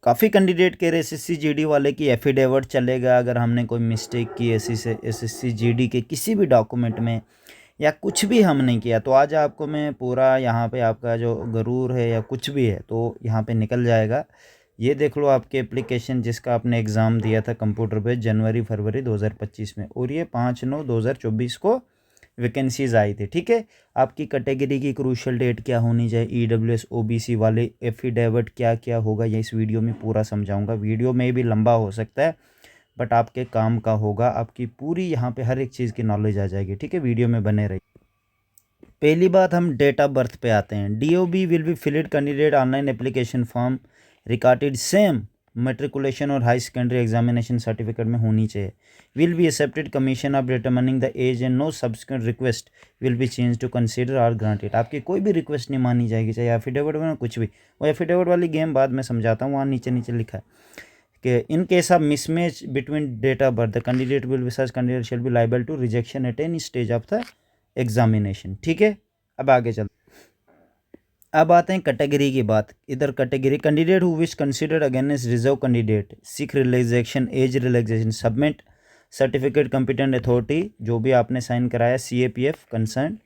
काफ़ी कैंडिडेट कह रहे एसएससी जीडी वाले की एफिडेविट चलेगा अगर हमने कोई मिस्टेक की एसएससी जीडी के किसी भी डॉक्यूमेंट में या कुछ भी हम नहीं किया, तो आज आपको मैं पूरा यहाँ पे आपका जो गरूर है या कुछ भी है तो यहाँ पे निकल जाएगा। ये देख लो आपके एप्लीकेशन जिसका आपने एग्ज़ाम दिया था कंप्यूटर पे जनवरी फरवरी 2025 में, और ये 5/9/2024 को वैकेंसीज आई थी। ठीक है, आपकी कैटेगरी की क्रूशियल डेट क्या होनी चाहिए, ईडब्ल्यूएस ओबीसी वाले एफिडेविट क्या क्या होगा, ये इस वीडियो में पूरा समझाऊंगा। वीडियो में भी लंबा हो सकता है बट आपके काम का होगा, आपकी पूरी यहाँ पे हर एक चीज़ की नॉलेज आ जाएगी। ठीक है, वीडियो में बने रहिए। पहली बात हम डेट ऑफ बर्थ पे आते हैं। DOB will be filled candidate online application form recorded same matriculation और हाई सेकेंडरी एग्जामिनेशन सर्टिफिकेट में होनी चाहिए। Will be accepted commission of determining the age and no subsequent request will be change to consider और granted. आपकी कोई भी request नहीं मानी जाएगी, चाहे एफिडेविट में कुछ भी। वो एफिडेविट वाली गेम बाद में समझाता हूँ, वहाँ नीचे नीचे लिखा है कि in case of mismatch between date of birth the candidate will be such candidate shall be liable to rejection at any stage of the examination. ठीक है, अब आगे चलते। अब आते हैं कैटेगरी की बात। इधर category candidate who wish considered against reserve candidate seek relaxation age relaxation submit certificate competent authority, जो भी आपने साइन कराया CAPF concern,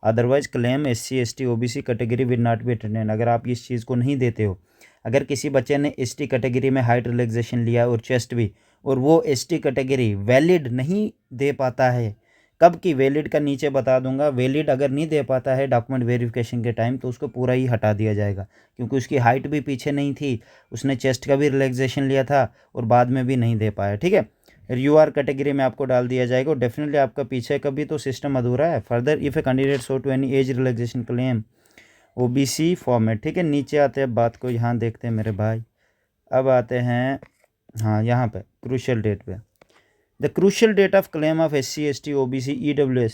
otherwise claim SC ST OBC category will not be attended. अगर आप इस चीज़ को नहीं देते हो, अगर किसी बच्चे ने ST कैटेगरी में हाइट रिलैक्सेशन लिया और चेस्ट भी, और वो ST कैटेगरी वैलिड नहीं दे पाता है, कब की वैलिड का नीचे बता दूंगा, वैलिड अगर नहीं दे पाता है डॉक्यूमेंट वेरिफिकेशन के टाइम तो उसको पूरा ही हटा दिया जाएगा, क्योंकि उसकी हाइट भी पीछे नहीं थी, उसने चेस्ट का भी रिलैक्सेशन लिया था और बाद में भी नहीं दे पाया। ठीक है, UR कैटेगरी में आपको डाल दिया जाएगा और डेफिनेटली आपका पीछे का भी तो सिस्टम अधूरा है। Further if a candidate show to any age relaxation claim OBC format. ठीक है, नीचे आते हैं, बात को यहाँ देखते हैं मेरे भाई। अब आते हैं हाँ यहाँ पे क्रूशियल डेट पे। The crucial date of claim of SC ST OBC EWS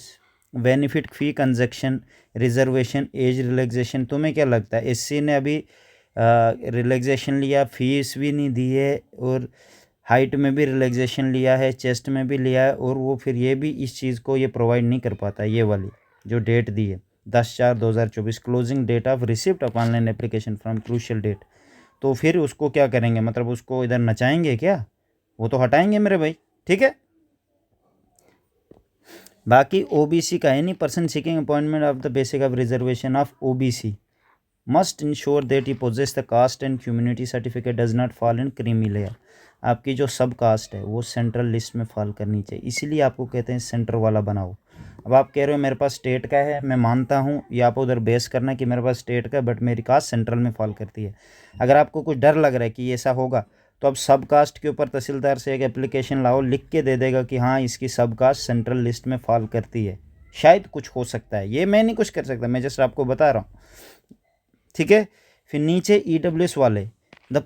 benefit fee conjunction reservation age relaxation. तुम्हें क्या लगता है, SC ने अभी रिलैक्सेशन लिया, फीस भी नहीं दी है, और हाइट में भी रिलैक्सेशन लिया है, चेस्ट में भी लिया है, और वो फिर ये भी इस चीज़ को ये प्रोवाइड नहीं कर पाता। ये वाली जो डेट दी है 10/4/2024 closing date of receipt of online application from crucial date, तो फिर उसको क्या करेंगे, मतलब उसको इधर नचाएंगे क्या, वो तो हटाएंगे मेरे भाई। ठीक है, बाकी OBC का any person seeking appointment of the basic of reservation of OBC must ensure that he possess the caste and community certificate does not fall in creamy layer. आपकी जो सब कास्ट है वो सेंट्रल लिस्ट में fall करनी चाहिए, इसीलिए आपको कहते हैं सेंटर वाला बनाओ। अब आप कह रहे हो मेरे पास स्टेट का है, मैं मानता हूँ ये आप उधर बेस करना कि मेरे पास स्टेट का, बट मेरी कास्ट सेंट्रल में फॉल करती है। अगर आपको कुछ डर लग रहा है कि ऐसा होगा, तो अब सब कास्ट के ऊपर तहसीलदार से एक एप्लीकेशन लाओ, लिख के दे देगा कि हाँ इसकी सब कास्ट सेंट्रल लिस्ट में फॉल करती है। शायद कुछ हो सकता है, ये मैं नहीं कुछ कर सकता, मैं जस्ट आपको बता रहा हूँ। ठीक है, फिर नीचे EWS वाले, the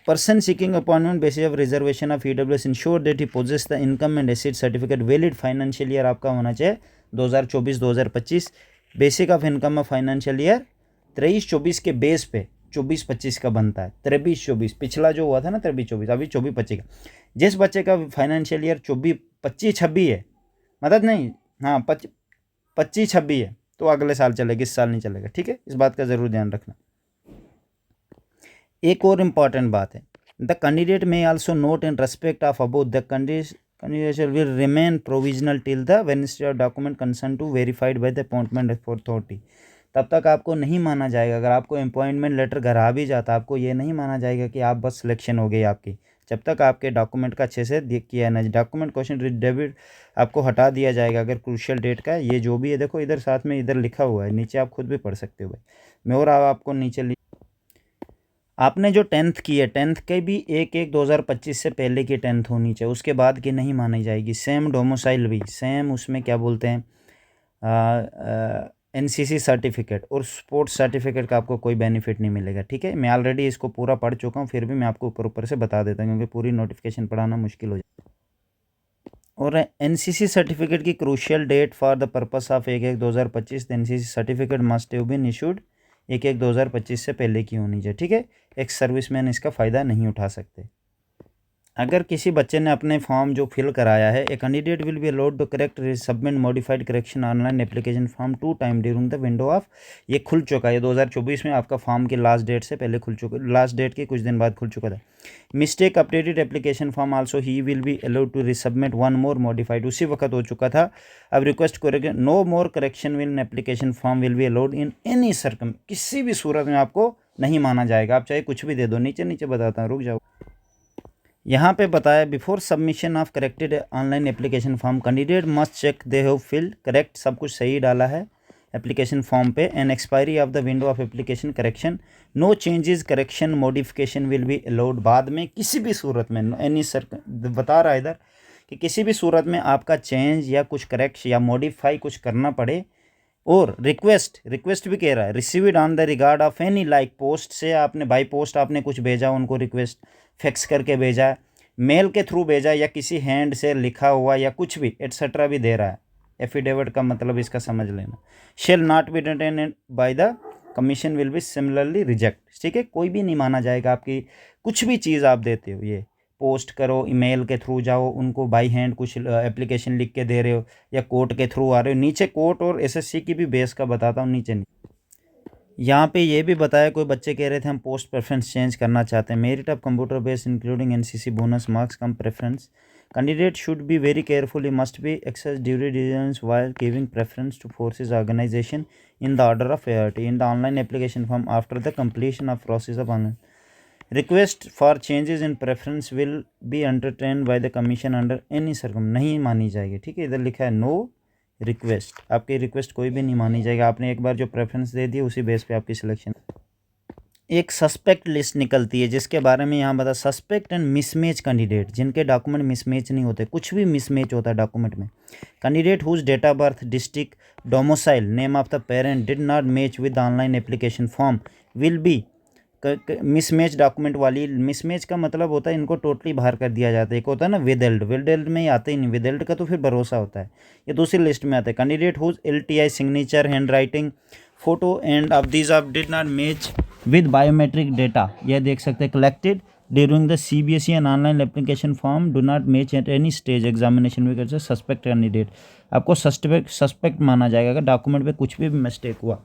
person seeking appointment basis of reservation of EWS ensure that he possess the income and asset certificate valid financial year आपका होना चाहिए 2024-2025, basic of income of financial year 23-24 के बेस पे 24-25 का बनता है। 23-24 पिछला जो हुआ था ना 23-24, अभी 24-25 का। जिस बच्चे का फाइनेंशियल ईयर 24-25-26 है, मतलब नहीं, हाँ 25-26 है, तो अगले साल चलेगा, इस साल नहीं चलेगा। ठीक है, इस बात का ज़रूर ध्यान रखना। एक और इम्पॉर्टेंट बात है, the candidate may also note in respect of about the candidate will remain provisional till the वेनिस्ट्री of document concern to verified by the appointment authority. तब तक आपको नहीं माना जाएगा, अगर आपको अपॉइंटमेंट लेटर घर आ भी जाता, आपको ये नहीं माना जाएगा कि आप बस सिलेक्शन हो गई आपकी, जब तक आपके डॉक्यूमेंट का अच्छे से किया ना। डॉक्यूमेंट क्वेश्चन डेबिट आपको हटा दिया जाएगा अगर क्रूशियल डेट का, ये जो भी है देखो इधर साथ में इधर लिखा हुआ है, नीचे आप खुद भी पढ़ सकते हो भाई, मैं और आपको नीचे आपने जो 10th की है, 10th के भी 1/1/2025 से पहले की 10th होनी चाहिए, उसके बाद की नहीं मानी जाएगी। सेम डोमिसाइल भी सेम, उसमें क्या बोलते हैं NCC सर्टिफिकेट और स्पोर्ट्स सर्टिफिकेट का आपको कोई बेनिफिट नहीं मिलेगा। ठीक है, मैं ऑलरेडी इसको पूरा पढ़ चुका हूँ, फिर भी मैं आपको ऊपर से बता देता हूँ क्योंकि पूरी नोटिफिकेशन पढ़ाना मुश्किल हो जाए। और NCC सर्टिफिकेट की crucial date for the purpose of 1/1/2025 NCC certificate must have been issued 1/1/2025 से पहले की होनी चाहिए। ठीक है, एक सर्विसमैन इसका फ़ायदा नहीं उठा सकते। अगर किसी बच्चे ने अपने फॉर्म जो फिल कराया है, a candidate will be allowed to correct submit modified correction online application form 2 time during the window of, ये खुल चुका है, 2024 में आपका फॉर्म की लास्ट डेट से पहले खुल चुका, लास्ट डेट के कुछ दिन बाद खुल चुका था। Mistake updated application form also he will be allowed to resubmit one more modified, उसी वक्त हो चुका था। अब रिक्वेस्ट करेंगे no more correction will application form will be allowed in any circum, किसी भी सूरत में आपको नहीं माना जाएगा, आप चाहे कुछ भी दे दो। नीचे नीचे बताता हूँ, रुक जाओ। यहाँ पे बताया before submission of corrected online application form candidate must check they have filled correct, सब कुछ सही डाला है एप्लीकेशन फॉर्म पे, and expiry of the window of application correction, no changes correction modification will be allowed. बाद में किसी भी सूरत में एनी सर बता रहा है इधर कि किसी भी सूरत में आपका चेंज या कुछ करेक्ट या मॉडिफाई कुछ करना पड़े, और रिक्वेस्ट भी कह रहा है received on the regard of any like post से, आपने बाई पोस्ट आपने कुछ भेजा उनको, रिक्वेस्ट फैक्स करके भेजा, मेल के थ्रू भेजा, या किसी हैंड से लिखा हुआ या कुछ भी एटसेट्रा भी दे रहा है। एफिडेविट का मतलब इसका समझ लेना, shall not be return bye the commission will be similarly reject, ठीक है, कोई भी नहीं माना जाएगा आपकी कुछ भी चीज़ आप देते हो, ये पोस्ट करो, ईमेल के थ्रू जाओ, उनको बाई हैंड कुछ एप्लीकेशन लिख के दे रहे हो, या कोर्ट के थ्रू आ रहे हो। नीचे कोर्ट और एसएससी की भी बेस का बताता हूँ नीचे। यहाँ पे ये भी बताया, कोई बच्चे कह रहे थे हम पोस्ट प्रेफरेंस चेंज करना चाहते हैं, merit of computer based including NCC bonus marks cum preference, candidate should be very carefully must be access due diligence while giving preference to forces organisation in the order of priority in the online application form after the completion of process of online request for changes in preference will be entertain by the commission under any circum, नहीं मानी जाएगी, ठीक है। इधर लिखा है no request, आपकी request कोई भी नहीं मानी जाएगी, आपने एक बार जो प्रेफरेंस दे दी उसी बेस पे आपकी सिलेक्शन। एक सस्पेक्ट लिस्ट निकलती है जिसके बारे में यहाँ बता, सस्पेक्ट एंड मिसमैच कैंडिडेट, जिनके डॉक्यूमेंट मिसमैच नहीं होते, कुछ भी मिसमैच होता है डॉक्यूमेंट में, candidate whose date of birth district domicile name of the parent did not match with online application form will be mismatch document वाली। मिसमैच का मतलब होता है इनको टोटली बाहर कर दिया जाता है, एक होता है ना विदहेल्ड, विदहेल्ड में आते ही नहीं, विदहेल्ड का तो फिर भरोसा होता है, ये दूसरी लिस्ट में आता है। Candidate whose LTI signature hand writing photo and of these of did not match with biometric data, यह देख सकते हैं collected during the CBSE and online application form do not match at any stage examination में, कर suspect candidate, आपको suspect माना जाएगा अगर डॉक्यूमेंट पे कुछ भी मिस्टेक हुआ।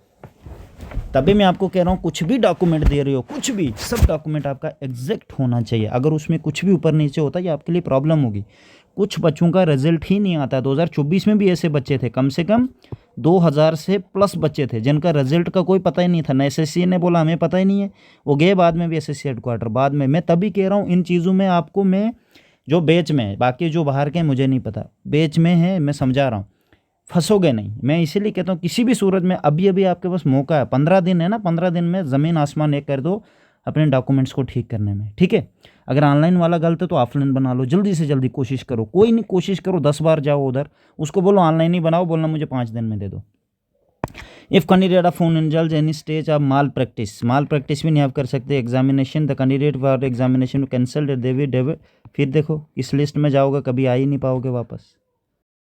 तभी मैं आपको कह रहा हूँ कुछ भी डॉक्यूमेंट दे रहे हो, कुछ भी, सब डॉक्यूमेंट आपका एग्जैक्ट होना चाहिए, अगर उसमें कुछ भी ऊपर नीचे होता है ये आपके लिए प्रॉब्लम होगी। कुछ बच्चों का रिजल्ट ही नहीं आता, 2024 में भी ऐसे बच्चे थे, कम से कम 2000 से प्लस बच्चे थे जिनका रिजल्ट का कोई पता ही नहीं था, ना SSC ने बोला हमें पता ही नहीं है, वो गए बाद में भी SSC हेडक्वार्टर बाद में। मैं तभी कह रहा हूँ इन चीज़ों में आपको, मैं जो बैच में है, बाकी जो बाहर के मुझे नहीं पता, बैच में है मैं समझा रहा हूँ, फंसोगे नहीं। मैं इसीलिए कहता हूँ किसी भी सूरत में अभी अभी आपके पास मौका है, 15 दिन है ना, 15 दिन में ज़मीन आसमान एक कर दो अपने डॉक्यूमेंट्स को ठीक करने में, ठीक है। अगर ऑनलाइन वाला गलत है तो ऑफलाइन बना लो, जल्दी से जल्दी कोशिश करो, कोई नहीं कोशिश करो 10 बार जाओ उधर, उसको बोलो ऑनलाइन ही बनाओ, बोलना मुझे 5 दिन में दे दो। If candidate of found indulges any stage of malpractice भी नहीं आप कर सकते examination, the candidate for examination cancelled दे भी, फिर देखो इस लिस्ट में जाओगे कभी आ ही नहीं पाओगे वापस।